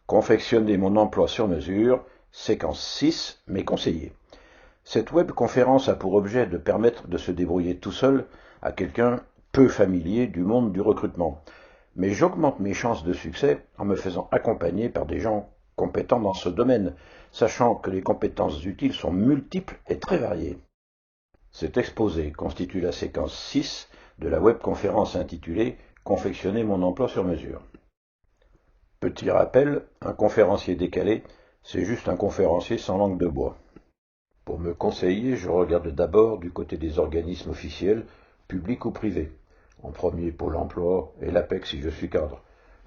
Confectionner mon emploi sur mesure, séquence 6, mes conseillers. Cette webconférence a pour objet de permettre de se débrouiller tout seul à quelqu'un peu familier du monde du recrutement. Mais j'augmente mes chances de succès en me faisant accompagner par des gens compétents dans ce domaine, sachant que les compétences utiles sont multiples et très variées. Cet exposé constitue la séquence 6 de la webconférence intitulée « Confectionner mon emploi sur mesure ». Petit rappel, un conférencier décalé, c'est juste un conférencier sans langue de bois. Pour me conseiller, je regarde d'abord du côté des organismes officiels, publics ou privés. En premier, Pôle emploi et l'APEC si je suis cadre.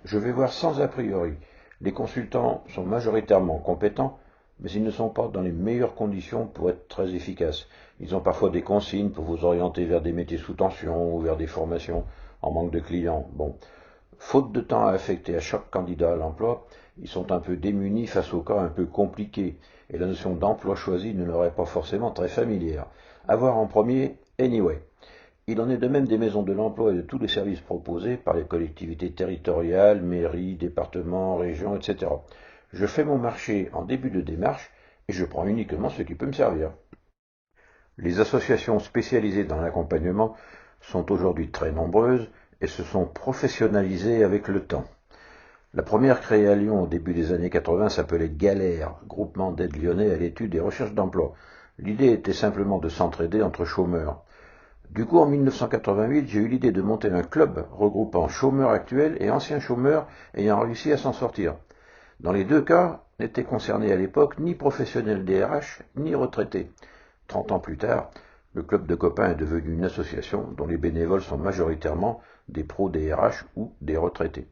Je vais voir sans a priori. Les consultants sont majoritairement compétents, mais ils ne sont pas dans les meilleures conditions pour être très efficaces. Ils ont parfois des consignes pour vous orienter vers des métiers sous tension ou vers des formations en manque de clients. Bon, faute de temps à affecter à chaque candidat à l'emploi, ils sont un peu démunis face aux cas un peu compliqués, et la notion d'emploi choisi ne leur est pas forcément très familière. À voir en premier, Anyway. Il en est de même des maisons de l'emploi et de tous les services proposés par les collectivités territoriales, mairies, départements, régions, etc. Je fais mon marché en début de démarche et je prends uniquement ce qui peut me servir. Les associations spécialisées dans l'accompagnement sont aujourd'hui très nombreuses et se sont professionnalisées avec le temps. La première créée à Lyon au début des années 80 s'appelait Galère, groupement d'aide lyonnais à l'étude et recherche d'emploi. L'idée était simplement de s'entraider entre chômeurs. Du coup, en 1988, j'ai eu l'idée de monter un club regroupant chômeurs actuels et anciens chômeurs ayant réussi à s'en sortir. Dans les deux cas, n'étaient concernés à l'époque ni professionnels des RH, ni retraités. 30 ans plus tard, le club de copains est devenu une association dont les bénévoles sont majoritairement des pros des RH ou des retraités.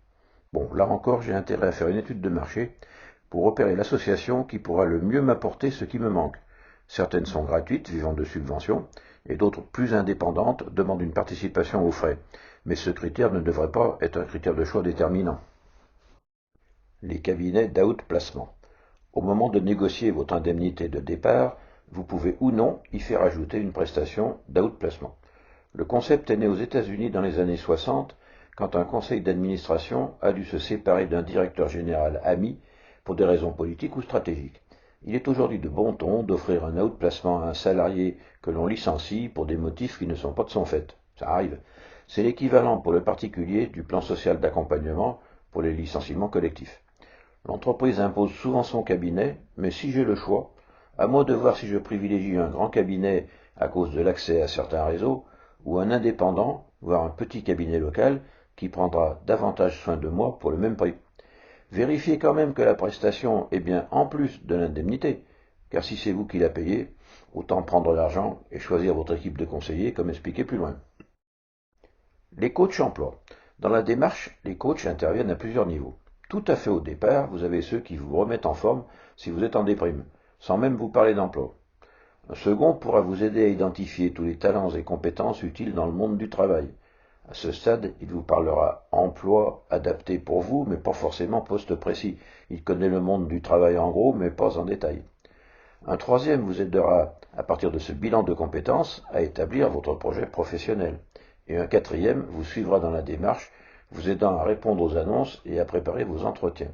Bon, là encore, j'ai intérêt à faire une étude de marché pour repérer l'association qui pourra le mieux m'apporter ce qui me manque. Certaines sont gratuites, vivant de subventions, et d'autres plus indépendantes demandent une participation aux frais. Mais ce critère ne devrait pas être un critère de choix déterminant. Les cabinets d'out-placement. Au moment de négocier votre indemnité de départ, vous pouvez ou non y faire ajouter une prestation d'out-placement. Le concept est né aux États-Unis dans les années 60, quand un conseil d'administration a dû se séparer d'un directeur général ami pour des raisons politiques ou stratégiques. Il est aujourd'hui de bon ton d'offrir un outplacement à un salarié que l'on licencie pour des motifs qui ne sont pas de son fait. Ça arrive. C'est l'équivalent pour le particulier du plan social d'accompagnement pour les licenciements collectifs. L'entreprise impose souvent son cabinet, mais si j'ai le choix, à moi de voir si je privilégie un grand cabinet à cause de l'accès à certains réseaux, ou un indépendant, voire un petit cabinet local, qui prendra davantage soin de moi pour le même prix. Vérifiez quand même que la prestation est bien en plus de l'indemnité, car si c'est vous qui la payez, autant prendre l'argent et choisir votre équipe de conseillers comme expliqué plus loin. Les coachs emploi. Dans la démarche, les coachs interviennent à plusieurs niveaux. Tout à fait au départ, vous avez ceux qui vous remettent en forme si vous êtes en déprime, sans même vous parler d'emploi. Un second pourra vous aider à identifier tous les talents et compétences utiles dans le monde du travail. À ce stade, il vous parlera emploi adapté pour vous, mais pas forcément poste précis. Il connaît le monde du travail en gros, mais pas en détail. Un troisième vous aidera, à partir de ce bilan de compétences, à établir votre projet professionnel. Et un quatrième vous suivra dans la démarche, vous aidant à répondre aux annonces et à préparer vos entretiens.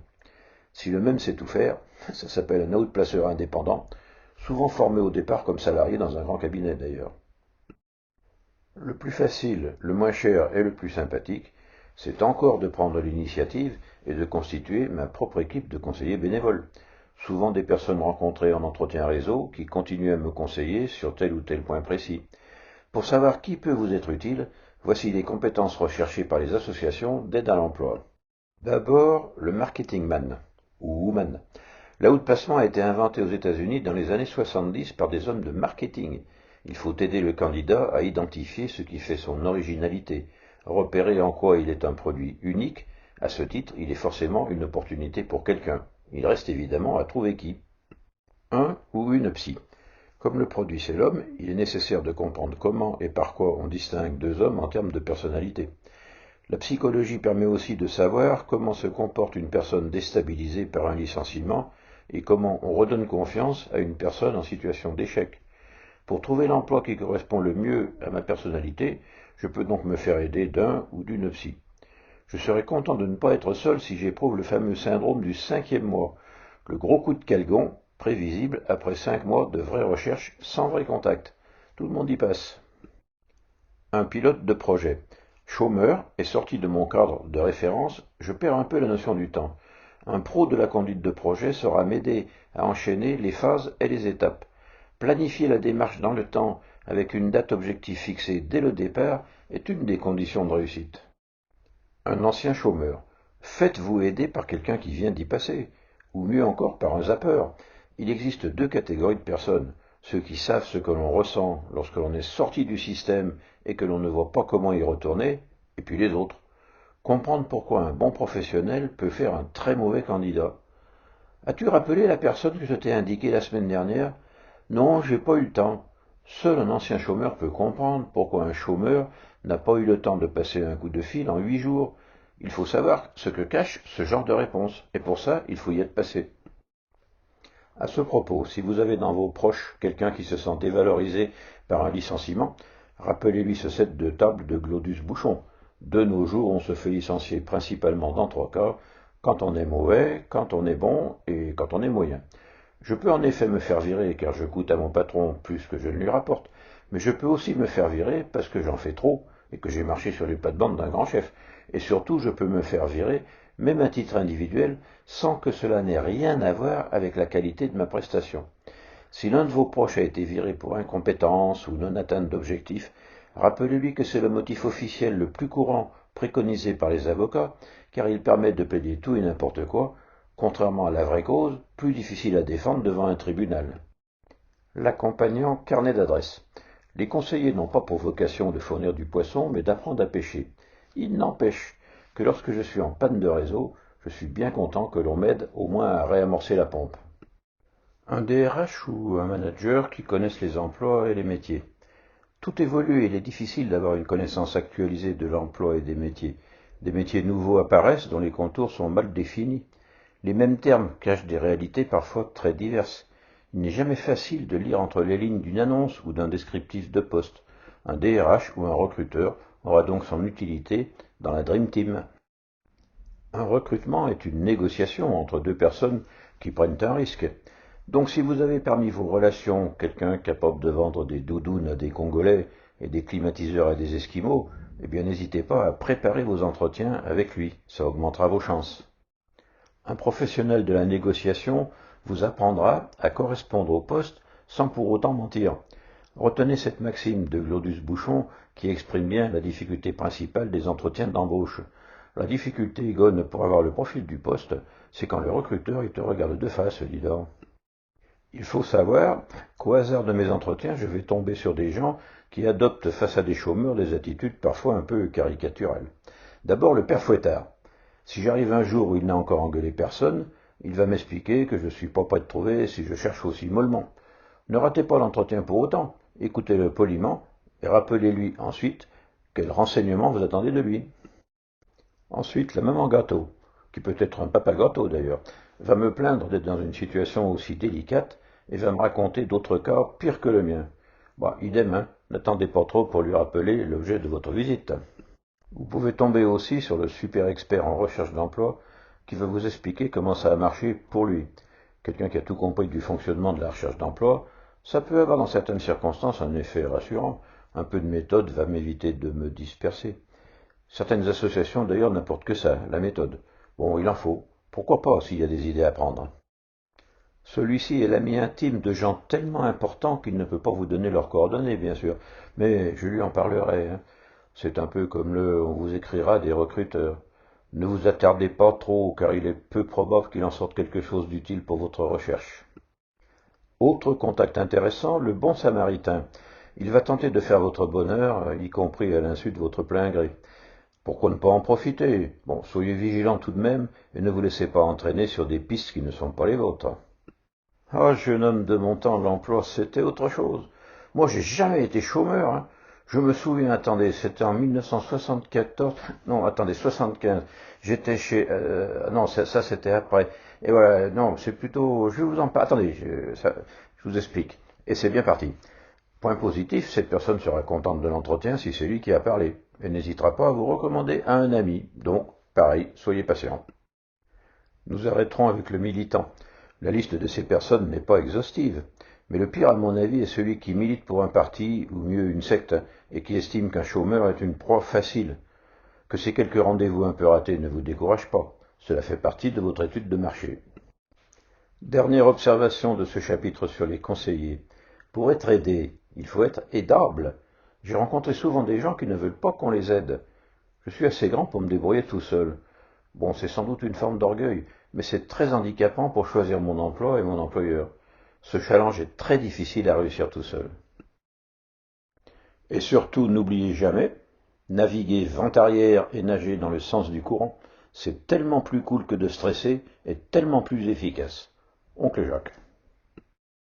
Si le même sait tout faire, ça s'appelle un outplaceur indépendant, souvent formé au départ comme salarié dans un grand cabinet d'ailleurs. Le plus facile, le moins cher et le plus sympathique, c'est encore de prendre l'initiative et de constituer ma propre équipe de conseillers bénévoles. Souvent des personnes rencontrées en entretien réseau qui continuent à me conseiller sur tel ou tel point précis. Pour savoir qui peut vous être utile, voici les compétences recherchées par les associations d'aide à l'emploi. D'abord, le marketing man, ou woman. L'outplacement a été inventé aux États-Unis dans les années 70 par des hommes de marketing. Il faut aider le candidat à identifier ce qui fait son originalité, repérer en quoi il est un produit unique. À ce titre, il est forcément une opportunité pour quelqu'un. Il reste évidemment à trouver qui. Un ou une psy. Comme le produit c'est l'homme, il est nécessaire de comprendre comment et par quoi on distingue deux hommes en termes de personnalité. La psychologie permet aussi de savoir comment se comporte une personne déstabilisée par un licenciement et comment on redonne confiance à une personne en situation d'échec. Pour trouver l'emploi qui correspond le mieux à ma personnalité, je peux donc me faire aider d'un ou d'une psy. Je serais content de ne pas être seul si j'éprouve le fameux syndrome du 5e mois, le gros coup de calgon, prévisible après 5 mois de vraies recherches sans vrai contact. Tout le monde y passe. Un pilote de projet. Chômeur et sorti de mon cadre de référence, je perds un peu la notion du temps. Un pro de la conduite de projet saura m'aider à enchaîner les phases et les étapes. Planifier la démarche dans le temps avec une date objectif fixée dès le départ est une des conditions de réussite. Un ancien chômeur. Faites-vous aider par quelqu'un qui vient d'y passer, ou mieux encore par un zappeur. Il existe deux catégories de personnes, ceux qui savent ce que l'on ressent lorsque l'on est sorti du système et que l'on ne voit pas comment y retourner, et puis les autres. Comprendre pourquoi un bon professionnel peut faire un très mauvais candidat. As-tu rappelé la personne que je t'ai indiquée la semaine dernière? Non, j'ai pas eu le temps. Seul un ancien chômeur peut comprendre pourquoi un chômeur n'a pas eu le temps de passer un coup de fil en 8 jours. Il faut savoir ce que cache ce genre de réponse, et pour ça, il faut y être passé. À ce propos, si vous avez dans vos proches quelqu'un qui se sent dévalorisé par un licenciement, rappelez-lui ce set de table de Glodus Bouchon. De nos jours, on se fait licencier principalement dans 3 cas, quand on est mauvais, quand on est bon et quand on est moyen. Je peux en effet me faire virer car je coûte à mon patron plus que je ne lui rapporte, mais je peux aussi me faire virer parce que j'en fais trop et que j'ai marché sur les plates-bandes d'un grand chef. Et surtout, je peux me faire virer, même à titre individuel, sans que cela n'ait rien à voir avec la qualité de ma prestation. Si l'un de vos proches a été viré pour incompétence ou non-atteinte d'objectifs, rappelez-lui que c'est le motif officiel le plus courant préconisé par les avocats, car il permet de plaider tout et n'importe quoi, contrairement à la vraie cause, plus difficile à défendre devant un tribunal. L'accompagnant carnet d'adresse. Les conseillers n'ont pas pour vocation de fournir du poisson, mais d'apprendre à pêcher. Il n'empêche que lorsque je suis en panne de réseau, je suis bien content que l'on m'aide au moins à réamorcer la pompe. Un DRH ou un manager qui connaissent les emplois et les métiers. Tout évolue et il est difficile d'avoir une connaissance actualisée de l'emploi et des métiers. Des métiers nouveaux apparaissent dont les contours sont mal définis. Les mêmes termes cachent des réalités parfois très diverses. Il n'est jamais facile de lire entre les lignes d'une annonce ou d'un descriptif de poste. Un DRH ou un recruteur aura donc son utilité dans la Dream Team. Un recrutement est une négociation entre deux personnes qui prennent un risque. Donc si vous avez parmi vos relations quelqu'un capable de vendre des doudounes à des Congolais et des climatiseurs à des Esquimaux, eh bien n'hésitez pas à préparer vos entretiens avec lui, ça augmentera vos chances. Un professionnel de la négociation vous apprendra à correspondre au poste sans pour autant mentir. Retenez cette maxime de Glodus Bouchon qui exprime bien la difficulté principale des entretiens d'embauche. La difficulté gonne pour avoir le profil du poste, c'est quand le recruteur il te regarde de face, dis donc. Il faut savoir qu'au hasard de mes entretiens, je vais tomber sur des gens qui adoptent face à des chômeurs des attitudes parfois un peu caricaturales. D'abord le père Fouettard. Si j'arrive un jour où il n'a encore engueulé personne, il va m'expliquer que je ne suis pas prêt de trouver si je cherche aussi mollement. Ne ratez pas l'entretien pour autant, écoutez-le poliment et rappelez-lui ensuite quel renseignement vous attendez de lui. Ensuite, la maman gâteau, qui peut être un papa gâteau d'ailleurs, va me plaindre d'être dans une situation aussi délicate et va me raconter d'autres cas pires que le mien. Bah, idem, hein, n'attendez pas trop pour lui rappeler l'objet de votre visite. Vous pouvez tomber aussi sur le super expert en recherche d'emploi qui va vous expliquer comment ça a marché pour lui. Quelqu'un qui a tout compris du fonctionnement de la recherche d'emploi, ça peut avoir dans certaines circonstances un effet rassurant. Un peu de méthode va m'éviter de me disperser. Certaines associations d'ailleurs n'apportent que ça, la méthode. Bon, il en faut. Pourquoi pas s'il y a des idées à prendre. Celui-ci est l'ami intime de gens tellement importants qu'il ne peut pas vous donner leurs coordonnées, bien sûr, mais je lui en parlerai. Hein. C'est un peu comme on vous écrira des recruteurs. Ne vous attardez pas trop, car il est peu probable qu'il en sorte quelque chose d'utile pour votre recherche. Autre contact intéressant, le bon samaritain. Il va tenter de faire votre bonheur, y compris à l'insu de votre plein gré. Pourquoi ne pas en profiter? Bon, soyez vigilants tout de même et ne vous laissez pas entraîner sur des pistes qui ne sont pas les vôtres. Ah, jeune homme de mon temps, l'emploi, c'était autre chose. Moi, j'ai jamais été chômeur. Hein. Je me souviens, attendez, c'était en 1974. Non, attendez, 75. J'étais chez... non, ça c'était après. Et voilà, non, c'est plutôt... Je vais vous en parler. Attendez, je vous explique. Et c'est bien parti. Point positif, cette personne sera contente de l'entretien si c'est lui qui a parlé. Elle n'hésitera pas à vous recommander à un ami. Donc, Pareil, soyez patient. Nous arrêterons avec le militant. La liste de ces personnes n'est pas exhaustive, mais le pire à mon avis est celui qui milite pour un parti, ou mieux une secte, et qui estime qu'un chômeur est une proie facile. Que ces quelques rendez-vous un peu ratés ne vous découragent pas, cela fait partie de votre étude de marché. Dernière observation de ce chapitre sur les conseillers. Pour être aidé, il faut être aidable. J'ai rencontré souvent des gens qui ne veulent pas qu'on les aide. Je suis assez grand pour me débrouiller tout seul. Bon, c'est sans doute une forme d'orgueil, mais c'est très handicapant pour choisir mon emploi et mon employeur. Ce challenge est très difficile à réussir tout seul. Et surtout, n'oubliez jamais, naviguer vent arrière et nager dans le sens du courant, c'est tellement plus cool que de stresser et tellement plus efficace. Oncle Jacques.